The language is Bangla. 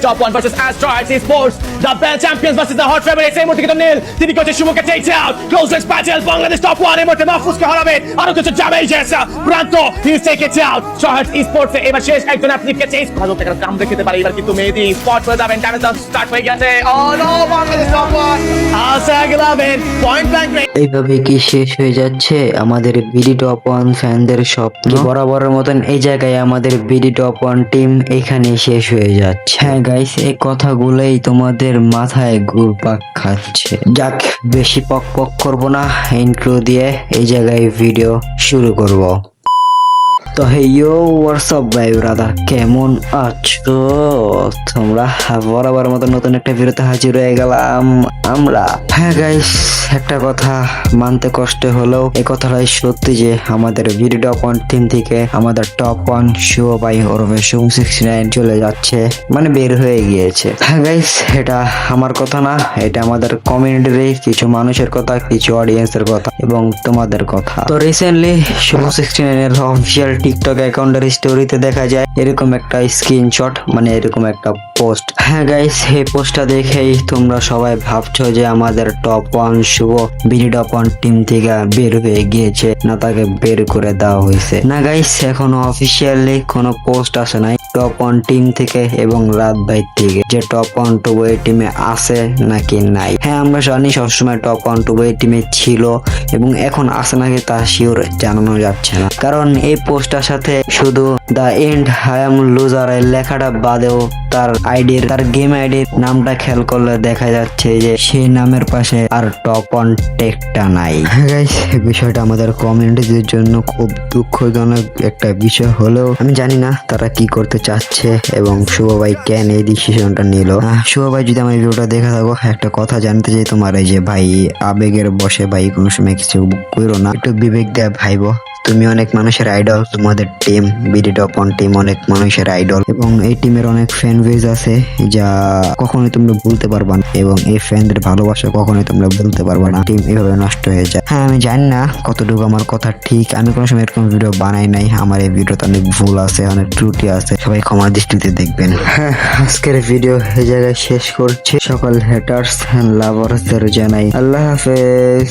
Top 1 versus Astro Esports. The belt champions versus the hot favorites. এই মুহূর্তে কিন্তু নীল তিনি কোচে সুমুখে takes out closest battle Bangladesh top 1 এই মুহূর্তে মাহফুজকে হারাবে আরো কিছু ড্যামেজ আছে প্রান্ত he is take it out short sports এবার শেষ একজন অ্যাথলিটকে চেস ভালো টাকার কাম দেখতে পারে এবার কিন্তু মেহেদি স্পট হয়ে যাবেন ড্যামেজ স্টার্ট হয়ে গেছে ও নো বাংলাদেশ টপ 1 আসাগ লাভেন পয়েন্ট ব্ল্যাঙ্ক এইভাবে কি শেষ হয়ে যাচ্ছে আমাদের বিডি টপ 1 ফ্যানদের স্বপ্ন? বরাবরের মতন এই জায়গায় আমাদের বিডি টপ 1 টিম এখানে শেষ হয়ে যাচ্ছে। হ্যাঁ গাইস, এই কথাগুলোই তোমাদের মাথায় ঘুরপাক খাচ্ছে। যাক, বেশি পক পক করবো না, ইন্ট্রো দিয়ে এই জায়গায় ভিডিও শুরু করব। তো হে ইউ হোয়াটসঅ্যাপ ভাই ব্রাদার, কেমন আছো তোমরা? বরাবর মতো নতুন একটা ভিডিওতে হাজির হয়ে গেলাম আমরা। হ্যাঁ গাইস, একটা কথা মানতে কষ্ট হলেও এই কথাটাই সত্যি যে আমাদের বিডি টপ 1 টিম থেকে আমাদের টপ 1 শুভ ভাই ওরফে শুভ 69 চলে যাচ্ছে, মানে বের হয়ে গিয়েছে। হ্যাঁ গাইস, এটা আমার কথা না, এটা আমাদের কমিউনিটির কিছু মানুষের কথা, কিছু অডিয়েন্সের কথা এবং তোমাদের কথা। তো রিসেন্টলি শুভ 69 এর অফিসিয়াল টিকটক অ্যাকাউন্টের স্টোরিতে দেখা যায় এরকম একটা স্ক্রিনশট, মানে এরকম একটা পোস্ট। হ্যাঁ গাইস, এই পোস্টটা দেখেই তোমরা সবাই ভাবছো যে আমাদের টপ 1 শুভ বিডি টপ 1 টিম থেকে বের হয়ে গিয়েছে, না তাকে বের করে দেওয়া হয়েছে। না গাইস, এখনো অফিসিয়ালি কোনো পোস্ট আসে নাই টপ 1 টিম থেকে এবং রাত ভাই থেকে যে টপ 1 টু এই টিমে আছে নাকি নাই। হ্যাঁ, আমরা জানি সবসময় টপ 1 টু এই টিমে ছিল এবং এখন আছে নাকি তা শিওর জানানো যাচ্ছে না, কারণ এই পোস্টটার সাথে শুধু the end I am loser এই লেখাটা বাদেও তার আইডির, তার গেম আইডির নামটা খেয়াল করলে দেখা যাচ্ছে যে সেই নামের পাশে আর টপ 1 টেকটা নাই। হ্যাঁ গাইস, এই বিষয়টা আমাদের কমিউনিটির জন্য খুব দুঃখজনক একটা বিষয় হলেও আমি জানি না তারা কি করতে চাচ্ছে এবং শুভ ভাই কেন এই ডিসিশনটা নিল। শুভ ভাই, যদি আমার ভিডিওটা দেখে থাকো, একটা কথা জানতে চাই তোমার, এই যে ভাই আবেগের বসে ভাই কোনো সময় কিছু করো না, একটু বিবেক দেয়া ভাইবো। তুমি অনেক মানুষের আইডল, তোমাদের টিম বিডি টপ 1 টিম অনেক মানুষের আইডল এবং এই টিমের অনেক ফ্যান বেজ আছে যা কখনোই তোমরা ভুলতে পারবা না এবং এই ফ্যানদের ভালোবাসা কখনোই তোমরা ভুলতে পারবা না। টিম এভাবে নষ্ট হয়ে যায়। হ্যাঁ, আমি জানি না কতটুকু আমার কথা ঠিক, আমি কোনো সময় এরকম ভিডিও বানাই নাই, আমার এই ভিডিওতে অনেক ভুল আছে, অনেক ত্রুটি আছে, সবাই ক্ষমা দৃষ্টিতে দেখবেন। হ্যাঁ, আজকের ভিডিও এই জায়গায় শেষ করছি। সকল হেটার্স এন্ড লাভার্সদের জানাই আল্লাহ হাফেজ।